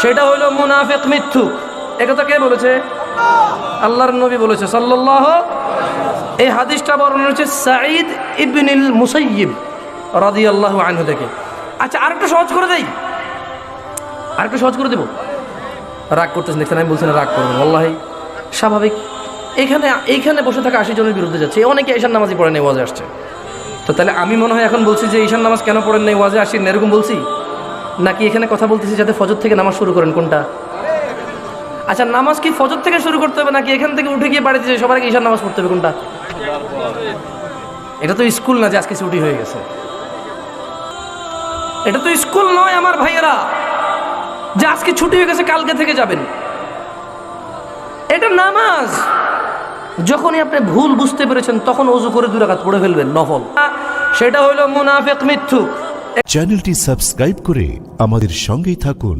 সেটা হলো মুনাফিক মিথ্যুক। একথা কে বলেছে? আল্লাহর নবী বলেছে সাল্লাল্লাহু। এই হাদিসটা বর্ণনা হচ্ছে সাঈদ ইবনুল মুসাইয়িব রাদিয়াল্লাহু আনহু থেকে। আচ্ছা, আরেকটু সহজ করে দেই, আরেকটু সহজ করে দেব। রাগ করতেছেন দেখছেন, আমি বলছি না রাগ করবেন, ওয়াল্লাহি স্বাভাবিক। এইখানে বসে থাকা 80 জনের বিরুদ্ধে যাচ্ছে, অনেকে ঈশান নামাজই পড়ে নেই, ওয়াজে আসছে। তো তাহলে আমি মনে হয় এখন বলছি যে ঈশান নামাজ কেন পড়েন নেই, ওয়াজে আসেন, এরকম বলছি নাকি এখানে কথা বলতেছি যাতে ফজর থেকে নামাজ শুরু করেন? কোনটা? আচ্ছা, নামাজ কি ফজর থেকে শুরু করতে হবে নাকি এখান থেকে উঠে গিয়ে বাড়িতে সবার আগে ঈশান নামাজ পড়তে হবে? কোনটা? এটা তো স্কুল না যে আজকে ছুটি হয়ে গেছে, এটা তো স্কুল নয় আমার ভাইয়েরা যে আজকে ছুটি হয়ে গেছে কালকে থেকে যাবেন। এটা নামাজ। যখনই আপনি ভুল বুঝতে পেরেছেন তখন ওযু করে 2 রাকাত পড়ে ফেলবেন নফল। সেটা হলো মুনাফিক মিথ্যুক। চ্যানেলটি সাবস্ক্রাইব করে আমাদের সঙ্গেই থাকুন।